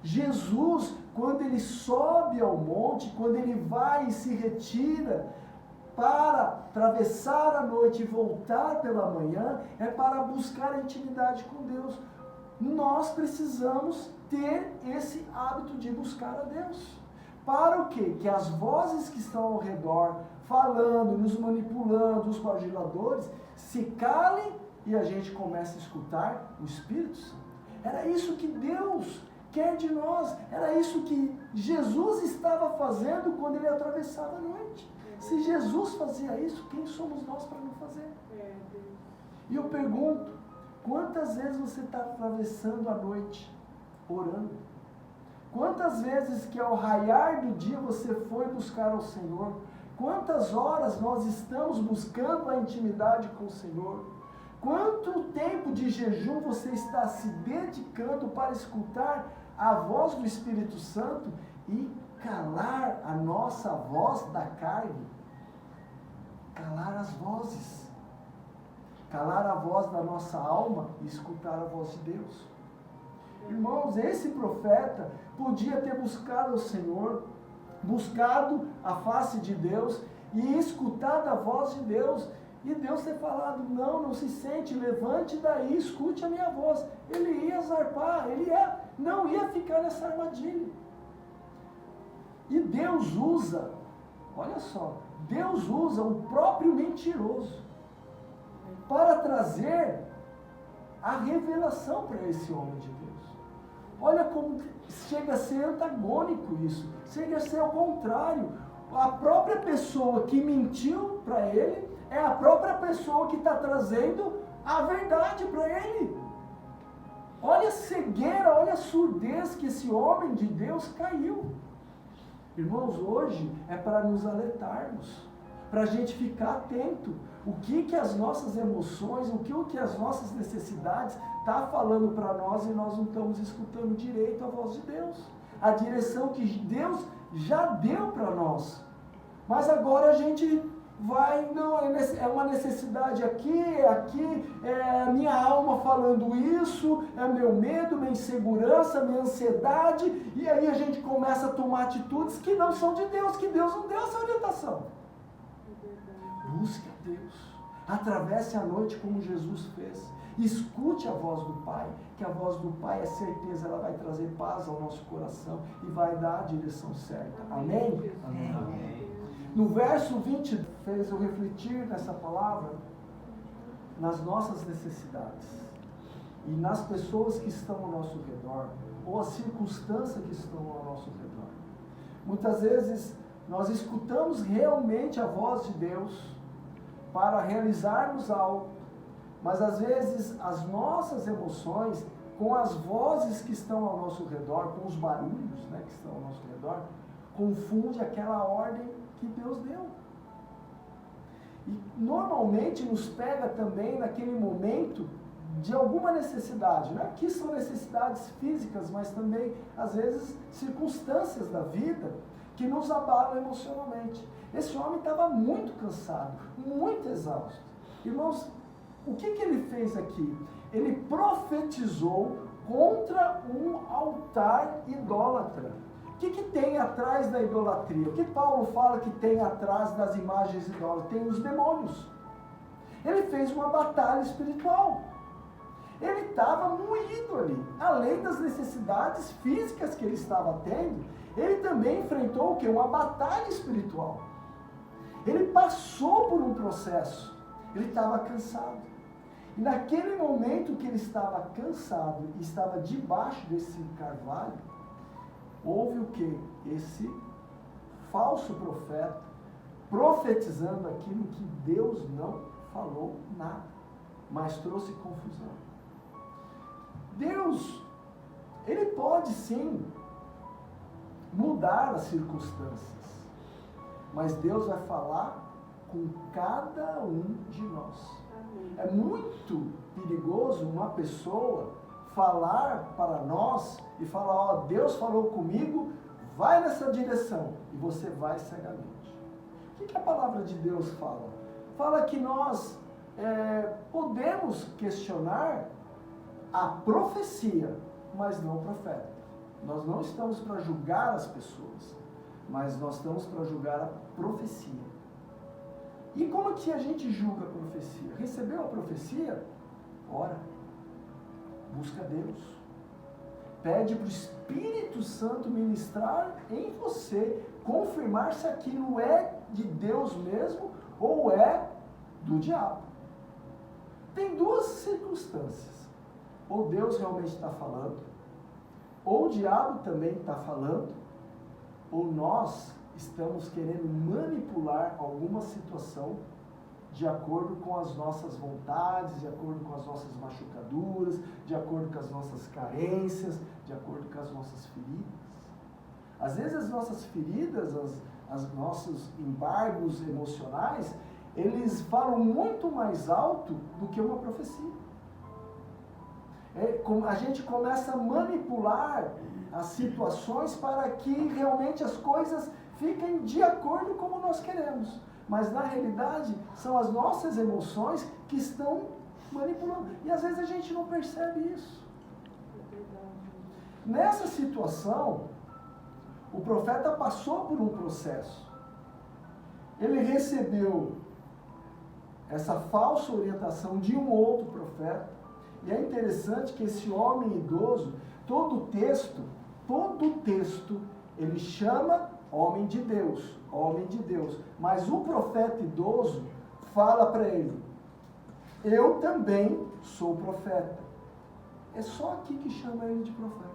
Jesus, quando ele sobe ao monte, quando ele vai e se retira para atravessar a noite e voltar pela manhã, é para buscar a intimidade com Deus. Nós precisamos ter esse hábito de buscar a Deus. Para o quê? Que as vozes que estão ao redor, falando, nos manipulando, os bajuladores, se calem e a gente começa a escutar o Espírito Santo. Era isso que Deus quer de nós. Era isso que Jesus estava fazendo quando ele atravessava a noite. Se Jesus fazia isso, quem somos nós para não fazer? E eu pergunto, quantas vezes você está atravessando a noite orando? Quantas vezes que ao raiar do dia você foi buscar ao Senhor? Quantas horas nós estamos buscando a intimidade com o Senhor? Quanto tempo de jejum você está se dedicando para escutar a voz do Espírito Santo e calar a nossa voz da carne? Calar as vozes. Calar a voz da nossa alma e escutar a voz de Deus. Irmãos, esse profeta podia ter buscado o Senhor, buscado a face de Deus e escutado a voz de Deus. E Deus ter falado, não se sente, levante daí, escute a minha voz. Ele ia zarpar, não ia ficar nessa armadilha. E Deus usa, olha só, Deus usa o próprio mentiroso para trazer a revelação para esse homem de Deus. Olha como chega a ser antagônico isso, chega a ser ao contrário. A própria pessoa que mentiu para ele é a própria pessoa que está trazendo a verdade para ele. Olha a cegueira, olha a surdez que esse homem de Deus caiu. Irmãos, hoje é para nos alertarmos, para a gente ficar atento. O que as nossas emoções, o que as nossas necessidades está falando para nós e nós não estamos escutando direito a voz de Deus. A direção que Deus já deu para nós. Mas agora a gente vai, não, é uma necessidade aqui, é a minha alma falando isso, é meu medo, minha insegurança, minha ansiedade, e aí a gente começa a tomar atitudes que não são de Deus, que Deus não deu essa orientação. Busque a Deus, atravesse a noite como Jesus fez, escute a voz do Pai, que a voz do Pai é certeza, ela vai trazer paz ao nosso coração e vai dar a direção certa. Amém? Amém. Amém. No verso 20, fez eu refletir nessa palavra, nas nossas necessidades e nas pessoas que estão ao nosso redor, ou as circunstâncias que estão ao nosso redor. Muitas vezes nós escutamos realmente a voz de Deus para realizarmos algo, mas às vezes as nossas emoções, com as vozes que estão ao nosso redor, com os barulhos, né, que estão ao nosso redor, confunde aquela ordem que Deus deu. E normalmente nos pega também naquele momento de alguma necessidade, né? Aqui são necessidades físicas, mas também às vezes circunstâncias da vida que nos abalam emocionalmente. Esse homem estava muito cansado, muito exausto. Irmãos, o que ele fez aqui? Ele profetizou contra um altar idólatra. O que tem atrás da idolatria? O que Paulo fala que tem atrás das imagens idólatras? Tem os demônios. Ele fez uma batalha espiritual. Ele estava moído ali. Além das necessidades físicas que ele estava tendo, ele também enfrentou o quê? Uma batalha espiritual. Ele passou por um processo. Ele estava cansado. E naquele momento que ele estava cansado e estava debaixo desse carvalho, houve o quê? Esse falso profeta profetizando aquilo que Deus não falou nada, mas trouxe confusão. Deus, Ele pode sim mudar as circunstâncias, mas Deus vai falar com cada um de nós. É muito perigoso uma pessoa falar para nós e falar, ó, Deus falou comigo, vai nessa direção, e você vai cegamente. O que a palavra de Deus fala? Fala que nós podemos questionar a profecia, mas não o profeta. Nós não estamos para julgar as pessoas, mas nós estamos para julgar a profecia. E como que a gente julga a profecia? Recebeu a profecia? Ora, busca Deus. Pede para o Espírito Santo ministrar em você, confirmar se aquilo é de Deus mesmo ou é do diabo. Tem duas circunstâncias. Ou Deus realmente está falando, ou o diabo também está falando, ou nós estamos querendo manipular alguma situação de acordo com as nossas vontades, de acordo com as nossas machucaduras, de acordo com as nossas carências, de acordo com as nossas feridas. Às vezes as nossas feridas, os nossos embargos emocionais, eles falam muito mais alto do que uma profecia. A gente começa a manipular as situações para que realmente as coisas fiquem de acordo como nós queremos. Mas na realidade são as nossas emoções que estão manipulando. E às vezes a gente não percebe isso. Nessa situação, o profeta passou por um processo. Ele recebeu essa falsa orientação de um outro profeta. E é interessante que esse homem idoso, todo o texto, ele chama homem de Deus. Mas o profeta idoso fala para ele, eu também sou profeta. É só aqui que chama ele de profeta.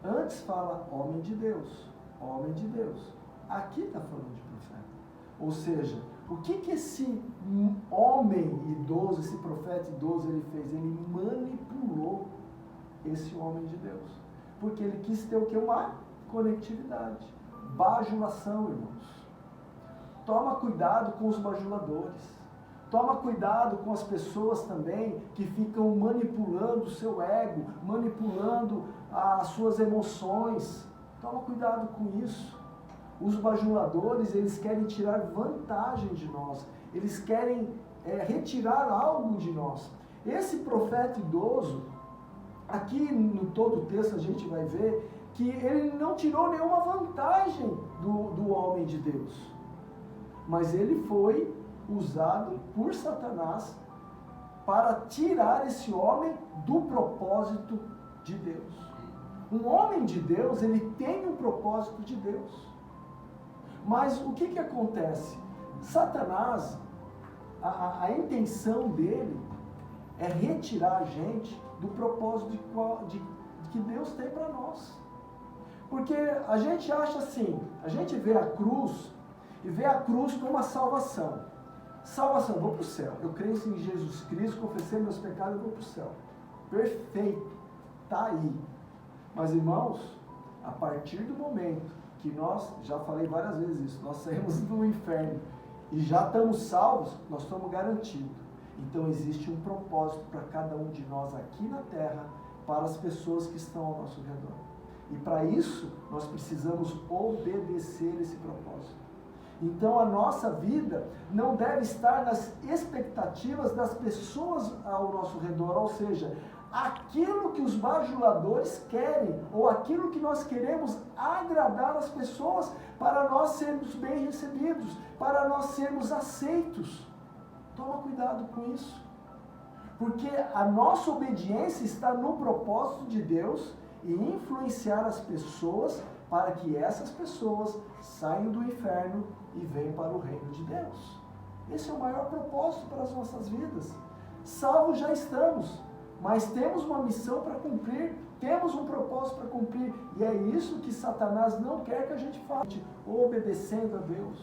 Antes fala homem de Deus. Aqui está falando de profeta. Ou seja, o que esse homem idoso, esse profeta idoso, ele fez? Ele manipulou esse homem de Deus. Porque ele quis ter o que? Uma conectividade. Bajulação, irmãos. Toma cuidado com os bajuladores. Toma cuidado com as pessoas também que ficam manipulando o seu ego, manipulando as suas emoções. Toma cuidado com isso. Os bajuladores, eles querem tirar vantagem de nós. Eles querem retirar algo de nós. Esse profeta idoso, aqui no todo o texto a gente vai ver que ele não tirou nenhuma vantagem do homem de Deus. Mas ele foi usado por Satanás para tirar esse homem do propósito de Deus. Um homem de Deus, ele tem um propósito de Deus. Mas o que acontece? Satanás, a intenção dele é retirar a gente do propósito que Deus tem para nós. Porque a gente acha assim, a gente vê a cruz e vê a cruz como uma salvação. Salvação, eu vou para o céu. Eu creio em Jesus Cristo, confessei meus pecados, eu vou para o céu. Perfeito, está aí. Mas irmãos, a partir do momento que nós, já falei várias vezes isso, nós saímos do inferno e já estamos salvos, nós estamos garantidos. Então existe um propósito para cada um de nós aqui na terra, para as pessoas que estão ao nosso redor. E para isso, nós precisamos obedecer esse propósito. Então a nossa vida não deve estar nas expectativas das pessoas ao nosso redor, ou seja, aquilo que os bajuladores querem, ou aquilo que nós queremos agradar as pessoas para nós sermos bem recebidos, para nós sermos aceitos. Toma cuidado com isso, porque a nossa obediência está no propósito de Deus e influenciar as pessoas para que essas pessoas saiam do inferno e venham para o reino de Deus. Esse é o maior propósito para as nossas vidas. Salvos já estamos, mas temos uma missão para cumprir, temos um propósito para cumprir, e é isso que Satanás não quer que a gente faça, obedecendo a Deus.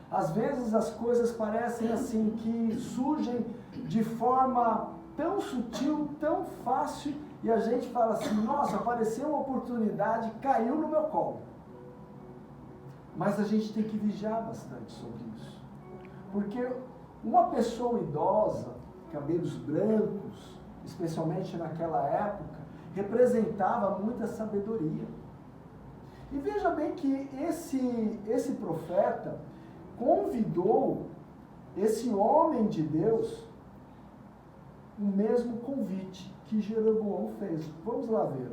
Às vezes as coisas parecem assim, que surgem de forma tão sutil, tão fácil, e a gente fala assim, nossa, apareceu uma oportunidade, caiu no meu colo. Mas a gente tem que vigiar bastante sobre isso. Porque uma pessoa idosa, cabelos brancos, especialmente naquela época, representava muita sabedoria. E veja bem que esse profeta convidou esse homem de Deus o mesmo convite que Jeroboão fez. Vamos lá ver.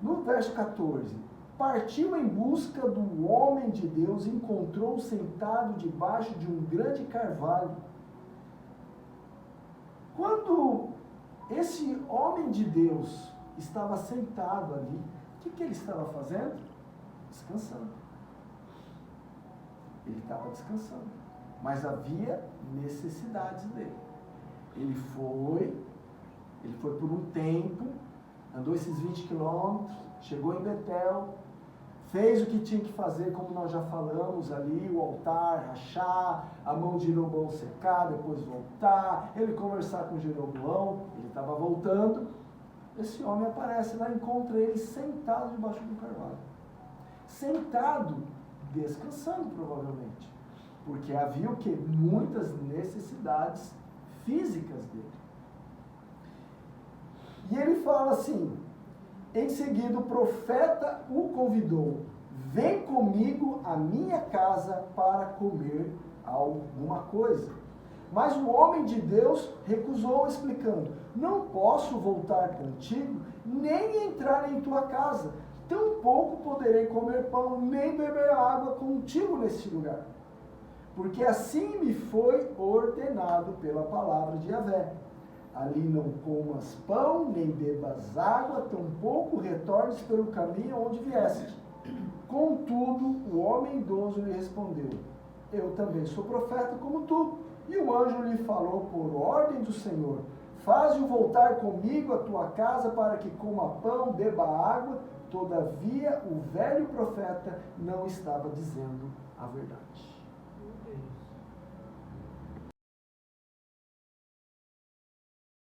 No verso 14, partiu em busca do homem de Deus e encontrou sentado debaixo de um grande carvalho. Quando esse homem de Deus estava sentado ali, o que ele estava fazendo? Descansando. Ele estava descansando. Mas havia necessidades dele. Ele foi por um tempo, andou esses 20 quilômetros, chegou em Betel, fez o que tinha que fazer, como nós já falamos ali, o altar, rachar, a mão de Jeroboão secar, depois voltar, ele conversar com Jeroboão, ele estava voltando, esse homem aparece lá, encontra ele sentado debaixo do carvalho. Sentado, descansando provavelmente, porque havia o quê? Muitas necessidades físicas dele. E ele fala assim, em seguida o profeta o convidou, vem comigo à minha casa para comer alguma coisa. Mas o homem de Deus recusou, explicando, não posso voltar contigo, nem entrar em tua casa, tampouco poderei comer pão, nem beber água contigo neste lugar. Porque assim me foi ordenado pela palavra de Yahvé. Ali não comas pão, nem bebas água, tampouco retornes pelo caminho onde vieste. Contudo, o homem idoso lhe respondeu, eu também sou profeta como tu. E o anjo lhe falou por ordem do Senhor, faze-o voltar comigo à tua casa para que coma pão, beba água. Todavia, o velho profeta não estava dizendo a verdade.